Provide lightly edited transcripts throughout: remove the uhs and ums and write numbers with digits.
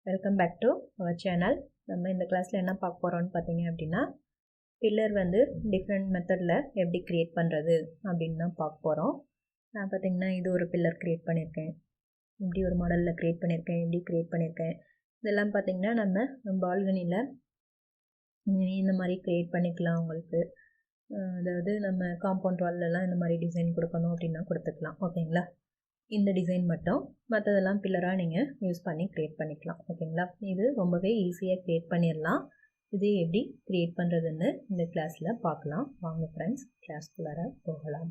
Welcome back to our channel. நம்ம இந்த கிளாஸ்ல என்ன பார்க்க போறோம்னு பாத்தீங்க அப்படினா பில்லர் வந்து டிஃபரண்ட் மெத்தட்ல எப்படி கிரியேட் பண்றது அப்படினு தான் பார்க்க போறோம். நான் பாத்தீங்கன்னா இது ஒரு பில்லர் கிரியேட் பண்ணிருக்கேன். இப்படி ஒரு மாடல்ல கிரியேட் பண்ணிருக்கேன். இப்படி கிரியேட் பண்ணிருக்கேன். இதெல்லாம் பாத்தீங்கன்னா நம்ம பால்கனில இந்த மாதிரி கிரியேட் பண்ணிக்கலாம் உங்களுக்கு. அதாவது நம்ம காம்பவுண்ட் வால்ல எல்லாம் இந்த மாதிரி டிசைன் கொடுக்கணும் அப்படினா கொடுத்துக்கலாம். ஓகேங்களா? இந்த டிசைன் மட்டும் மற்றதெல்லாம் பில்லரா நீங்க யூஸ் பண்ணி கிரியேட் பண்ணிக்கலாம். ஓகேங்களா? இது ரொம்பவே ஈஸியா கிரியேட் பண்ணிரலாம். இது எப்படி கிரியேட் பண்றதுன்னு இந்த கிளாஸ்ல பார்க்கலாம். வாங்க फ्रेंड्स கிளாஸ்க்குள்ள போகலாம்.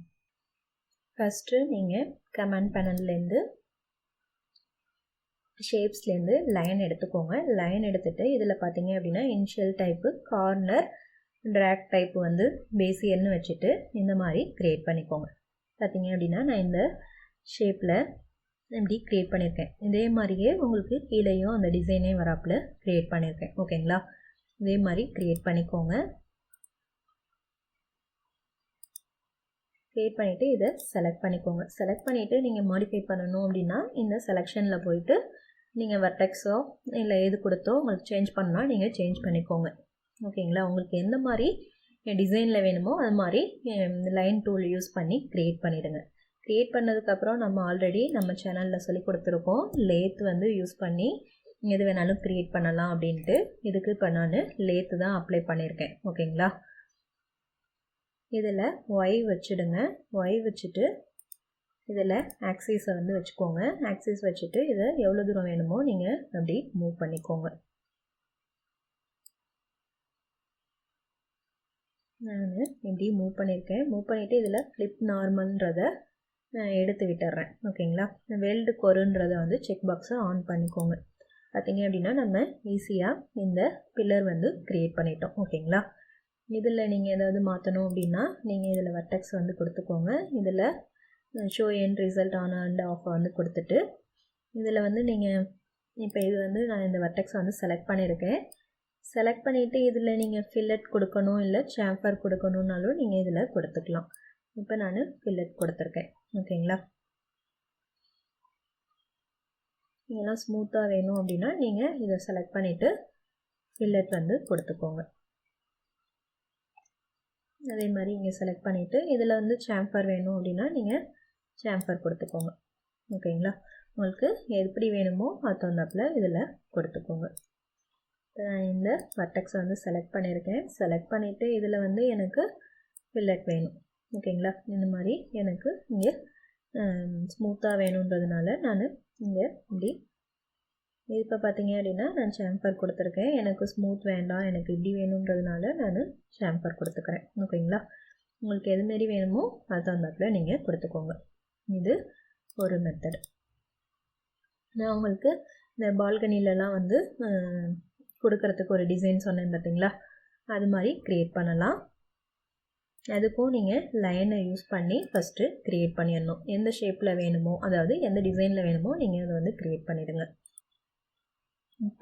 ஃபர்ஸ்ட் நீங்க கமாண்ட் பேனல்ல இருந்து ஷேப்ஸ்ல இருந்து லைன் எடுத்துக்கோங்க. லைன் எடுத்துட்டு இதுல பாத்தீங்க அப்படினா initial type, corner, drag type வந்து பேசியர்னு வச்சிட்டு இந்த மாதிரி கிரியேட் பண்ணிக்கோங்க. பாத்தீங்க அப்படினா நான் இந்த ஷேப்ல இப்படி கிரியேட் பண்ணிருக்கேன். இதே மாதிரியே உங்களுக்கு கீழேயும் அந்த டிசைனே வராப்ல கிரியேட் பண்ணிருக்கேன். ஓகேங்களா? இதே மாதிரி கிரியேட் பண்ணிக்கோங்க. கிரியேட் பண்ணிட்டு இதை செலக்ட் பண்ணிக்கோங்க. செலக்ட் பண்ணிட்டு நீங்க மாடிஃபை பண்ணணும் அப்படின்னா இந்த செலக்ஷன்ல போயிட்டு நீங்க வெர்டெக்ஸோ இல்லை எது கொடுத்தோ உங்களுக்கு சேஞ்ச் பண்ணா நீங்க சேஞ்ச் பண்ணிக்கோங்க. ஓகேங்களா? உங்களுக்கு எந்த மாதிரி டிசைன்ல வேணுமோ அது மாதிரி லைன் டூல் யூஸ் பண்ணி கிரியேட் பண்ணிடுங்க. கிரியேட் பண்ணதுக்கு அப்புறம் நம்ம ஆல்ரெடி நம்ம சேனல்ல சொல்லி கொடுத்துருக்கோம். லேத் வந்து யூஸ் பண்ணி எது வேணாலும் கிரியேட் பண்ணலாம் அப்படின்ட்டு. இதுக்கு இப்போ நான் லேத் தான் அப்ளை பண்ணியிருக்கேன். ஓகேங்களா? இதில் ஒய் வச்சுடுங்க. ஒய் வச்சுட்டு இதில் ஆக்சிஸை வந்து வச்சுக்கோங்க. ஆக்சிஸ் வச்சுட்டு இதை எவ்வளோ தூரம் வேணுமோ நீங்கள் அப்படி மூவ் பண்ணிக்கோங்க. நான் இப்படி மூவ் பண்ணியிருக்கேன். மூவ் பண்ணிவிட்டு இதில் ஃப்ளிப் நார்மல்ன்றதை எடுத்து விட்டுறேன். ஓகேங்களா? வெல்டு கொருன்றதை வந்து செக் பாக்ஸை ஆன் பண்ணிக்கோங்க. பார்த்தீங்க அப்படின்னா நம்ம ஈஸியாக இந்த பில்லர் வந்து கிரியேட் பண்ணிட்டோம். ஓகேங்களா? இதில் நீங்கள் ஏதாவது மாற்றணும் அப்படின்னா நீங்கள் இதில் வெர்டெக்ஸ் வந்து கொடுத்துக்கோங்க. இதில் show end result on and half வந்து கொடுத்துட்டு இதில் வந்து நீங்கள் இப்போ இது வந்து நான் இந்த வெர்டெக்ஸ் வந்து செலக்ட் பண்ணியிருக்கேன். செலக்ட் பண்ணிவிட்டு இதில் நீங்கள் ஃபில்லட் கொடுக்கணும் இல்லை சாம்பர் கொடுக்கணுன்னாலும் நீங்கள் இதில் கொடுத்துக்கலாம். இப்போ நான் ஃபில்லட் கொடுத்துருக்கேன். ஓகேங்களா? இதெல்லாம் ஸ்மூத்தாக வேணும் அப்படின்னா நீங்கள் இதை செலக்ட் பண்ணிவிட்டு ஃபில்லட் வந்து கொடுத்துக்கோங்க. அதே மாதிரி இங்கே செலக்ட் பண்ணிவிட்டு இதில் வந்து சாம்பர் வேணும் அப்படின்னா நீங்கள் சாம்பர் கொடுத்துக்கோங்க. ஓகேங்களா? உங்களுக்கு எப்படி வேணுமோ அது தகுந்தாப்புல இதில் கொடுத்துக்கோங்க. நான் இந்த வெர்டெக்ஸ் வந்து செலக்ட் பண்ணியிருக்கேன். செலக்ட் பண்ணிவிட்டு இதில் வந்து எனக்கு ஃபில்லட் வேணும். ஓகேங்களா? இந்த மாதிரி எனக்கு இங்கே ஸ்மூத்தாக வேணுன்றதுனால நான் இங்கே இப்படி இப்போ பார்த்தீங்க அப்படின்னா நான் சாம்பர் கொடுத்துருக்கேன். எனக்கு ஸ்மூத் வேண்டாம், எனக்கு இப்படி வேணுன்றதுனால நான் சாம்பர் கொடுத்துக்கிறேன். ஓகேங்களா? உங்களுக்கு எதுமாரி வேணுமோ அது தகுந்தாப்புல நீங்கள் கொடுத்துக்கோங்க. இது ஒரு மெத்தட். நான் உங்களுக்கு இந்த பால்கனிலலாம் வந்து கொடுக்கறதுக்கு ஒரு டிசைன் சொன்னேன் பார்த்தீங்களா? அது மாதிரி க்ரியேட் பண்ணலாம். அதுக்கும் நீங்கள் லைனை யூஸ் பண்ணி ஃபஸ்ட்டு க்ரியேட் பண்ணிடணும். எந்த ஷேப்பில் வேணுமோ அதாவது எந்த டிசைனில் வேணுமோ நீங்கள் அதை வந்து க்ரியேட் பண்ணிவிடுங்க.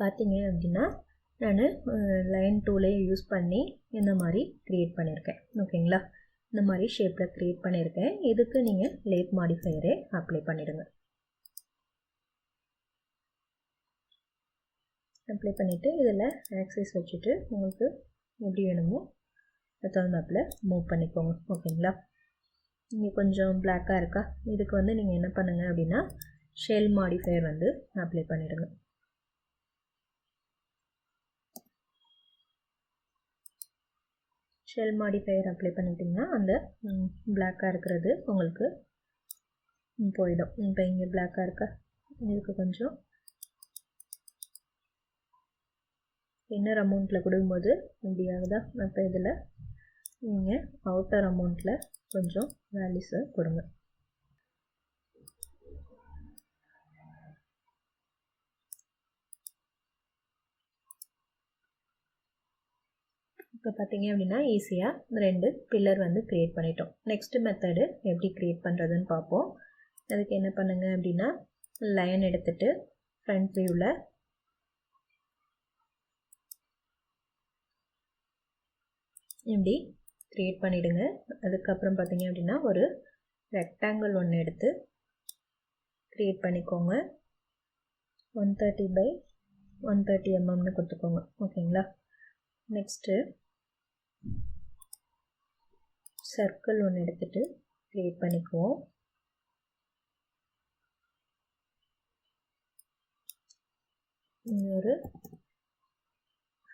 பார்த்தீங்க அப்படின்னா நான் லைன் டூலே யூஸ் பண்ணி இந்த மாதிரி க்ரியேட் பண்ணியிருக்கேன். ஓகேங்களா? இந்த மாதிரி ஷேப்பில் க்ரியேட் பண்ணியிருக்கேன். இதுக்கு நீங்கள் லேத் மாடிஃபையரே அப்ளை பண்ணிவிடுங்க. அப்ளை பண்ணிவிட்டு இதில் ஆக்சிஸ் வச்சுட்டு உங்களுக்கு எப்படி வேணுமோ அது தகுந்தாப்பில் மூவ் பண்ணிக்கோங்க. ஓகேங்களா? இங்கே கொஞ்சம் பிளாக்காக இருக்கா? இதுக்கு வந்து நீங்கள் என்ன பண்ணுங்கள் அப்படின்னா ஷெல் மாடிஃபையர் வந்து அப்ளை பண்ணிவிடுங்க. ஷெல் மாடிஃபையர் அப்ளை பண்ணிட்டீங்கன்னா அந்த பிளாக்காக இருக்கிறது உங்களுக்கு போயிடும். இப்போ இங்கே பிளாக்காக இருக்கா? இதுக்கு கொஞ்சம் இன்னர் அமௌண்ட்டில் கொடுக்கும்போது இப்படி ஆகுதா? அப்போ இதில் நீங்கள் அவுட்டர் அமௌண்ட்டில் கொஞ்சம் வேல்யூஸை கொடுங்க. இப்போ பார்த்தீங்க அப்படின்னா ஈஸியாக 2 பில்லர் வந்து க்ரியேட் பண்ணிட்டோம். நெக்ஸ்ட் மெத்தடு எப்படி க்ரியேட் பண்ணுறதுன்னு பார்ப்போம். அதுக்கு என்ன பண்ணுங்க அப்படின்னா லைன் எடுத்துட்டு ஃப்ரண்ட் வியூவில் இப்படி க்ரியேட் பண்ணிவிடுங்க. அதுக்கப்புறம் பார்த்தீங்க அப்படின்னா ஒரு ரெக்டாங்கிள் ஒன்று எடுத்து க்ரியேட் பண்ணிக்கோங்க. 130 by 130 mm கொடுத்துக்கோங்க. ஓகேங்களா? நெக்ஸ்ட்டு சர்க்கிள் ஒன்று எடுத்துகிட்டு க்ரியேட் பண்ணிக்குவோம். ஒரு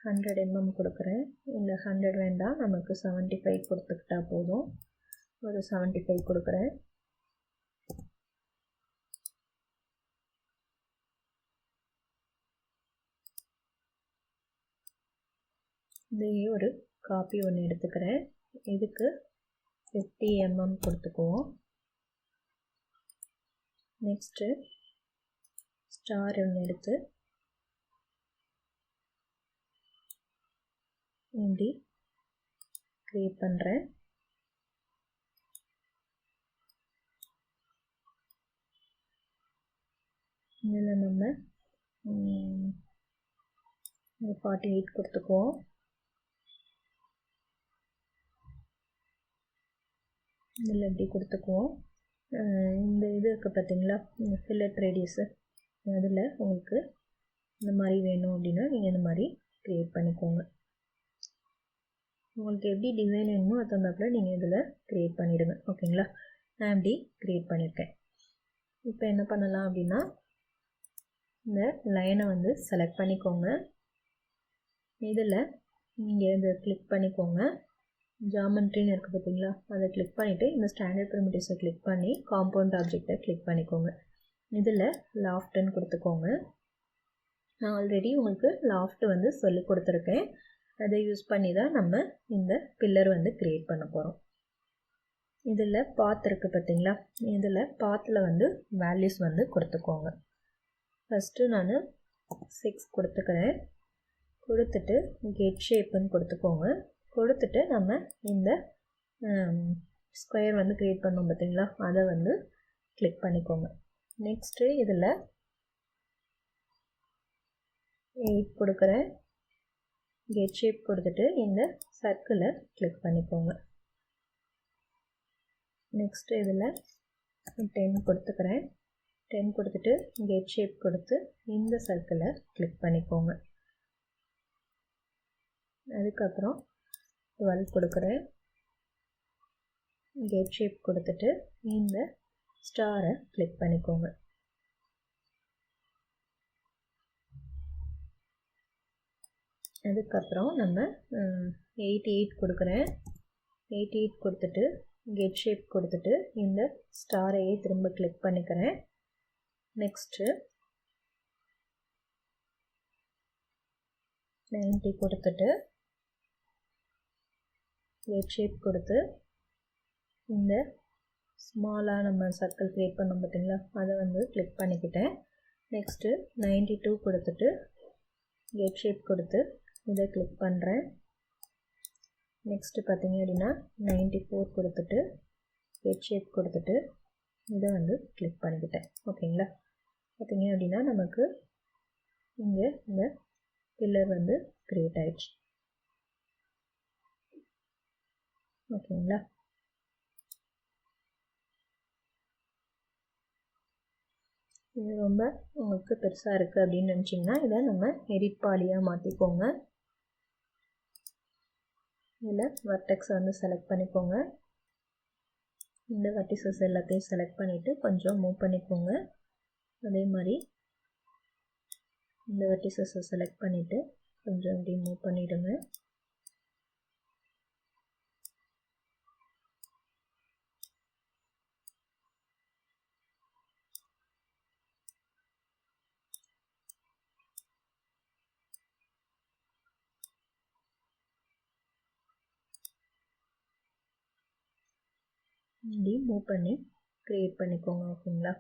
100 mm கொடுக்குறேன். இல்லை 100 வேண்டாம், நமக்கு 75 கொடுத்துக்கிட்டா போதும். ஒரு 75 கொடுக்குறேன். இதையே ஒரு காப்பி ஒன்று எடுத்துக்கிறேன். இதுக்கு 50 mm கொடுத்துக்குவோம். நெக்ஸ்ட்டு ஸ்டார் ஒன்று எடுத்து இப்படி க்ரியேட் பண்ணுறேன். இதில் நம்ம 48 கொடுத்துக்குவோம். இதில் எப்படி கொடுத்துக்குவோம். இந்த இது இருக்குது பார்த்தீங்களா, இந்த ஃபில்லட் ரேடியஸு, அதில் உங்களுக்கு இந்த மாதிரி வேணும் அப்படின்னா நீங்கள் இந்த மாதிரி க்ரியேட் பண்ணிக்கோங்க. உங்களுக்கு எப்படி டிசைன் வேணுமோ அது தகுந்தாப்புல நீங்கள் இதில் க்ரியேட் பண்ணிவிடுங்க. ஓகேங்களா? நான் இப்படி க்ரியேட் பண்ணியிருக்கேன். இப்போ என்ன பண்ணலாம் அப்படின்னா, இந்த லைனை வந்து செலக்ட் பண்ணிக்கோங்க. இதில் நீங்கள் இதை கிளிக் பண்ணிக்கோங்க. ஜாமெண்ட்ரின்னு இருக்குது பார்த்தீங்களா, அதை கிளிக் பண்ணிவிட்டு இந்த ஸ்டாண்டர்ட் ப்ரிமிட்டிவ்ஸை கிளிக் பண்ணி காம்பவுண்ட் ஆப்ஜெக்டை கிளிக் பண்ணிக்கோங்க. இதில் லாஃப்ட்டுன்னு கொடுத்துக்கோங்க. நான் ஆல்ரெடி உங்களுக்கு லாஃப்ட் வந்து சொல்லி கொடுத்துருக்கேன். அதை யூஸ் பண்ணி தான் நம்ம இந்த பில்லர் வந்து க்ரியேட் பண்ண போகிறோம். இதில் பாத் இருக்குது பார்த்தீங்களா, இதில் பாத்தில் வந்து வேல்யூஸ் வந்து கொடுத்துக்கோங்க. ஃபஸ்ட்டு நான் 6 கொடுத்துக்கிறேன். கொடுத்துட்டு கெட் ஷேப்புன்னு கொடுத்துக்கோங்க. கொடுத்துட்டு நம்ம இந்த ஸ்கொயர் வந்து க்ரியேட் பண்ணோம் பார்த்தீங்களா, அதை வந்து கிளிக் பண்ணிக்கோங்க. நெக்ஸ்ட்டு இதில் 8 கொடுக்குறேன். கெட் ஷேப் கொடுத்துட்டு இந்த சர்க்கிளை கிளிக் பண்ணிக்கோங்க. நெக்ஸ்ட்டு இதில் 10 கொடுத்துக்கிறேன். 10 கொடுத்துட்டு கெட் ஷேப் கொடுத்து இந்த சர்க்கிளை கிளிக் பண்ணிக்கோங்க. அதுக்கப்புறம் 12 கொடுக்குறேன். கெட் ஷேப் கொடுத்துட்டு இந்த ஸ்டாரை கிளிக் பண்ணிக்கோங்க. அதுக்கப்புறம் நம்ம 88 கொடுக்குறேன். 88 கொடுத்துட்டு கெட் ஷேப் கொடுத்துட்டு இந்த ஸ்டாரையே திரும்ப கிளிக் பண்ணிக்கிறேன். நெக்ஸ்ட்டு 90 கொடுத்துட்டு கெட் ஷேப் கொடுத்து இந்த ஸ்மாலாக நம்ம சர்க்கிள் க்ரியேட் பண்ணோம் பார்த்தீங்களா, அதை வந்து கிளிக் பண்ணிக்கிட்டேன். நெக்ஸ்ட்டு 92 கொடுத்துட்டு கெட் ஷேப் கொடுத்து இதை கிளிக் பண்ணுறேன். நெக்ஸ்ட்டு பார்த்தீங்க அப்படின்னா 94 கொடுத்துட்டு கெட் ஷேப் கொடுத்துட்டு இதை வந்து கிளிக் பண்ணிக்கிட்டேன். ஓகேங்களா? பார்த்தீங்க அப்படின்னா நமக்கு இங்கே இந்த பில்லர் வந்து க்ரியேட் ஆயிடுச்சு. ஓகேங்களா? இது ரொம்ப உங்களுக்கு பெருசாக இருக்குது அப்படின்னு நினச்சிங்கன்னா இதை நம்ம எடிட் பாலியாக மாற்றிக்கோங்க. இதில் வர்டெக்ஸை வந்து செலக்ட் பண்ணிக்கோங்க. இந்த வெர்டிசஸ் எல்லாத்தையும் செலக்ட் பண்ணிவிட்டு கொஞ்சம் மூவ் பண்ணிக்கோங்க. அதே மாதிரி இந்த வெர்டிசஸை செலக்ட் பண்ணிவிட்டு கொஞ்சம் இப்படி மூவ் பண்ணிவிடுங்க. இப்படி மூவ் பண்ணி க்ரியேட் பண்ணிக்கோங்க. ஓகேங்களா?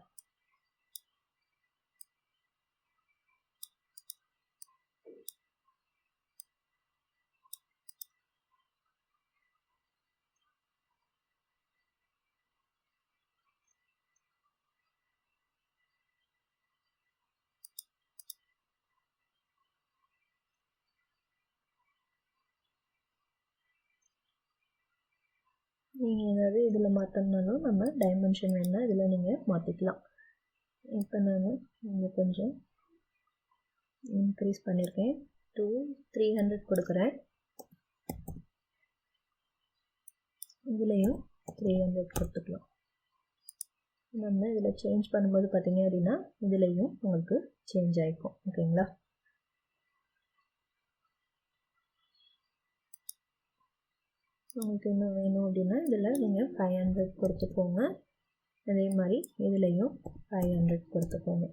நீங்கள் ஏதாவது இதில் மாற்றணுன்னாலும் நம்ம டைமென்ஷன் வேணுன்னா இதில் நீங்கள் மாற்றிக்கலாம். இப்போ நான் இங்கே கொஞ்சம் இன்க்ரீஸ் பண்ணியிருக்கேன். 300 கொடுக்குறேன். இதுலேயும் 300 கொடுத்துக்கலாம். நம்ம இதில் சேஞ்ச் பண்ணும்போது பார்த்தீங்க அப்படின்னா இதுலேயும் உங்களுக்கு சேஞ்ச் ஆகிக்கும். ஓகேங்களா? உங்களுக்கு இன்னும் வேணும் அப்படின்னா இதில் நீங்கள் 500 கொடுத்துக்கோங்க. அதே மாதிரி இதுலேயும் 500 கொடுத்துக்கோங்க.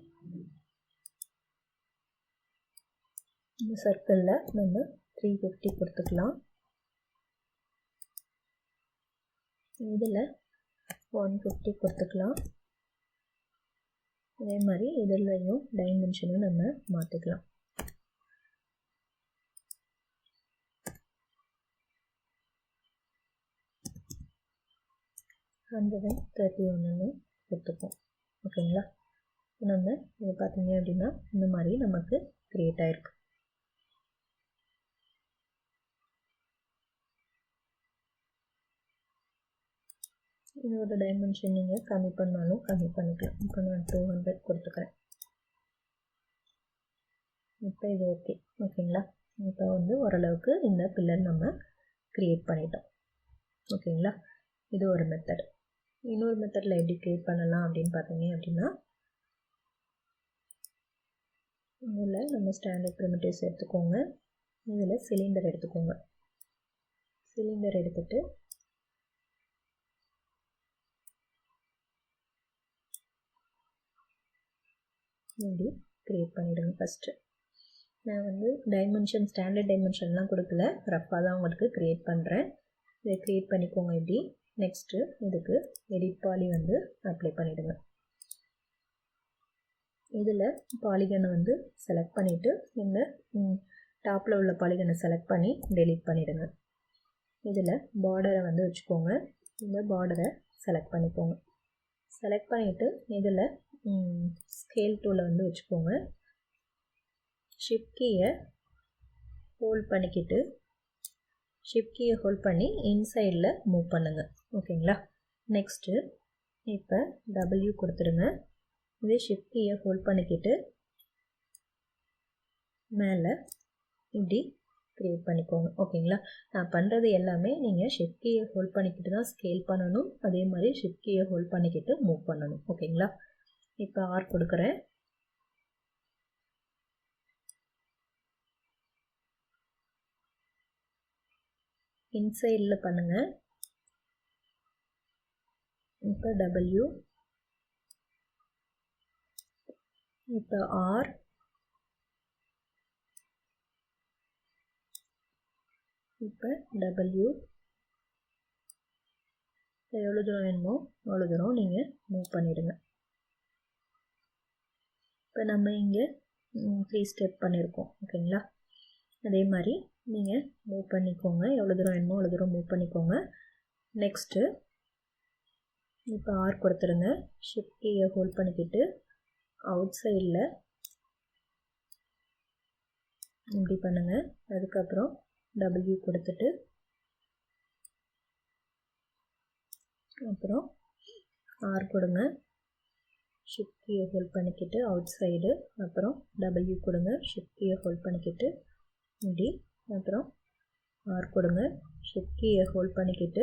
இந்த சர்க்கிளில் நம்ம 350 கொடுத்துக்கலாம். இதில் 150 கொடுத்துக்கலாம். அதே மாதிரி இதுலேயும் டைமென்ஷனும் நம்ம மாற்றிக்கலாம். $131 கொடுத்துப்போம். ஓகேங்களா? நம்ம இது பார்த்தீங்க அப்படின்னா இந்த மாதிரி நமக்கு க்ரியேட் ஆகிருக்கு. இதோட டைமென்ஷன் நீங்கள் கம்மி பண்ணாலும் கம்மி பண்ணிக்கலாம். இப்போ நான் 200 கொடுத்துக்கிறேன். இப்போ இது ஓகே. ஓகேங்களா? இப்போ வந்து ஓரளவுக்கு இந்த பில்லர் நம்ம க்ரியேட் பண்ணிட்டோம். ஓகேங்களா? இது ஒரு மெத்தட். இன்னொரு மெத்தடில் எப்படி க்ரியேட் பண்ணலாம் அப்படின்னு பார்த்தீங்க அப்படின்னா இதில் நம்ம ஸ்டாண்டர்ட் ப்ரிமிட்டிவ்ஸ் எடுத்துக்கோங்க. இதில் சிலிண்டர் எடுத்துக்கோங்க. சிலிண்டர் எடுத்துகிட்டு இப்படி க்ரியேட் பண்ணிவிடுங்க. ஃபஸ்ட்டு நான் வந்து டைமென்ஷன் ஸ்டாண்டர்ட் டைமென்ஷன்லாம் கொடுக்கல, ரஃப்பாக தான் உங்களுக்கு க்ரியேட் பண்ணுறேன். இதை க்ரியேட் பண்ணிக்கோங்க இப்படி. நெக்ஸ்ட்டு இதுக்கு எடிட் பாலி வந்து அப்ளை பண்ணிவிடுங்க. இதில் பாலிகனை வந்து செலக்ட் பண்ணிவிட்டு இந்த டாப்பில் உள்ள பாலிகனை செலக்ட் பண்ணி டெலீட் பண்ணிவிடுங்க. இதில் பார்டரை வந்து வச்சுக்கோங்க. இந்த பார்டரை செலக்ட் பண்ணிக்கோங்க. செலக்ட் பண்ணிவிட்டு இதில் ஸ்கேல் டூலை வந்து வச்சுக்கோங்க. ஷிஃப்ட் கீயை ஹோல்ட் பண்ணிக்கிட்டு ஷிஃப்ட் கீயை ஹோல்ட் பண்ணி இன்சைடில் மூவ் பண்ணுங்கள். ஓகேங்களா? நெக்ஸ்ட்டு இப்போ W கொடுத்துருங்க. இதே ஷிஃப்ட் கீயை ஹோல்ட் பண்ணிக்கிட்டு மேலே இப்படி க்ரியேட் பண்ணிக்கோங்க. ஓகேங்களா? நான் பண்ணுறது எல்லாமே நீங்கள் ஷிஃப்ட் கீயை ஹோல்ட் பண்ணிக்கிட்டு தான் ஸ்கேல் பண்ணணும். அதே மாதிரி ஷிஃப்ட் கீயை ஹோல்ட் பண்ணிக்கிட்டு மூவ் பண்ணணும். ஓகேங்களா? இப்போ R கொடுக்குறேன். இன்சைடில் பண்ணுங்கள். இப்போ W, இப்போ R, இப்போ W. எவ்வளோ தூரம் வேணுமோ அவ்வளோ தூரம் நீங்கள் மூவ் பண்ணிவிடுங்க. இப்போ நம்ம இங்கே 3 ஸ்டெப் பண்ணியிருக்கோம். ஓகேங்களா? அதே மாதிரி நீங்கள் மூவ் பண்ணிக்கோங்க. எவ்வளோ தூரம் வேணுமோ அவ்வளோ தூரம் மூவ் பண்ணிக்கோங்க. நெக்ஸ்ட்டு இப்போ R கொடுத்துருங்க. ஷிஃப்ட் கீயை ஹோல்ட் பண்ணிக்கிட்டு அவுட் சைடில் இப்படி பண்ணுங்கள். அதுக்கப்புறம் W கொடுத்துட்டு அப்புறம் R கொடுங்க. ஷிஃப்ட் கீயை ஹோல்ட் பண்ணிக்கிட்டு அவுட் சைடு, அப்புறம் W கொடுங்க. ஷிஃப்ட் கீயை ஹோல்ட் பண்ணிக்கிட்டு இப்படி, அப்புறம் R கொடுங்க. ஷிஃப்ட் கீயை ஹோல்ட் பண்ணிக்கிட்டு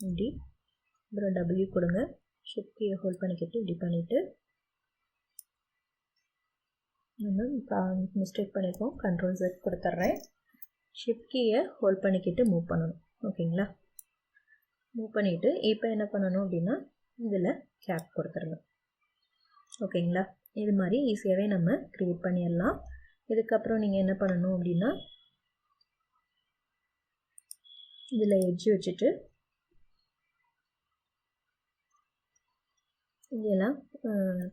இப்படி, அப்புறம் W கொடுங்க. ஷிஃப்ட் கீயை ஹோல்ட் பண்ணிக்கிட்டு இப்படி பண்ணிவிட்டு நம்ம மிஸ்டேக் பண்ணியிருக்கோம். கண்ட்ரோல் Z கொடுத்துட்றேன். ஷிஃப்ட் கீயை ஹோல்ட் பண்ணிக்கிட்டு மூவ் பண்ணணும். ஓகேங்களா? மூவ் பண்ணிவிட்டு இப்போ என்ன பண்ணணும் அப்படின்னா இதில் கேப் கொடுத்துருங்க. ஓகேங்களா? இது மாதிரி ஈஸியாகவே நம்ம க்ரியேட் பண்ணிடலாம். இதுக்கப்புறம் நீங்கள் என்ன பண்ணணும் அப்படின்னா இதில் எட்ஜ் வச்சுட்டு இதெல்லாம்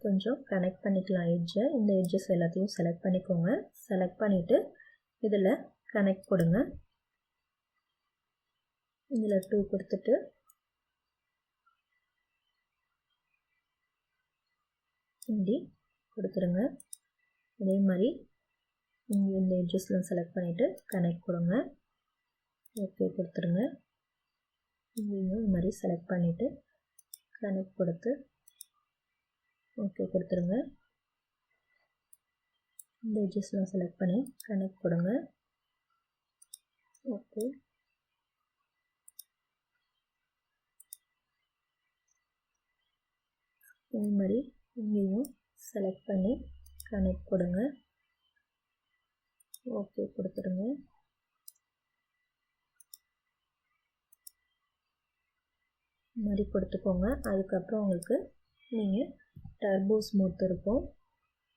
கொஞ்சம் கனெக்ட் பண்ணிக்கலாம் எட்ஜை. இந்த எட்ஜஸ் எல்லாத்தையும் செலக்ட் பண்ணிக்கோங்க. செலக்ட் பண்ணிவிட்டு இதில் கனெக்ட் கொடுங்க. இதில் 2 கொடுத்துட்டு இப்படி கொடுத்துருங்க. அதே மாதிரி இங்கே இந்த எட்ஜஸ்லாம் செலக்ட் பண்ணிவிட்டு கனெக்ட் கொடுங்க. ஓகே கொடுத்துருங்க. இங்கேயும் இது மாதிரி செலக்ட் பண்ணிவிட்டு கனெக்ட் கொடுத்து ஓகே கொடுத்துருங்க. இந்த எட்ஜஸ்லாம் செலக்ட் பண்ணி கனெக்ட் கொடுங்க. ஓகே, இந்த மாதிரி இங்கேயும் செலக்ட் பண்ணி கனெக்ட் கொடுங்க. ஓகே கொடுத்துருங்க. இந்த மாதிரி கொடுத்துக்கோங்க. அதுக்கப்புறம் உங்களுக்கு நீங்கள் டர்போ ஸ்மூத் இருக்கும்,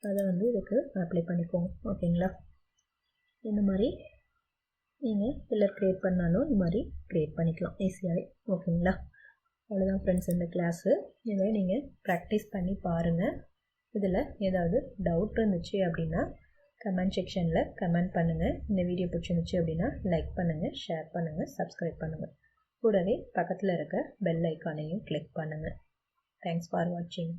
அதை வந்து இதுக்கு அப்ளை பண்ணிக்கோங்க. ஓகேங்களா? இந்த மாதிரி நீங்கள் பில்லர் க்ரியேட் பண்ணாலும் இந்த மாதிரி க்ரியேட் பண்ணிக்கலாம் ஈஸியாகவே. ஓகேங்களா? அவ்வளோதான் ஃப்ரெண்ட்ஸ் இந்த கிளாஸு. இதை நீங்கள் ப்ராக்டிஸ் பண்ணி பாருங்கள். இதில் ஏதாவது டவுட் இருந்துச்சு அப்படின்னா கமெண்ட் செக்ஷனில் கமெண்ட் பண்ணுங்கள். இந்த வீடியோ பிடிச்சிருந்துச்சு அப்படின்னா லைக் பண்ணுங்கள், ஷேர் பண்ணுங்கள், சப்ஸ்கிரைப் பண்ணுங்கள். கூடவே பக்கத்தில் இருக்க பெல் ஐக்கானையும் கிளிக் பண்ணுங்கள். தேங்க்ஸ் ஃபார் வாட்சிங்.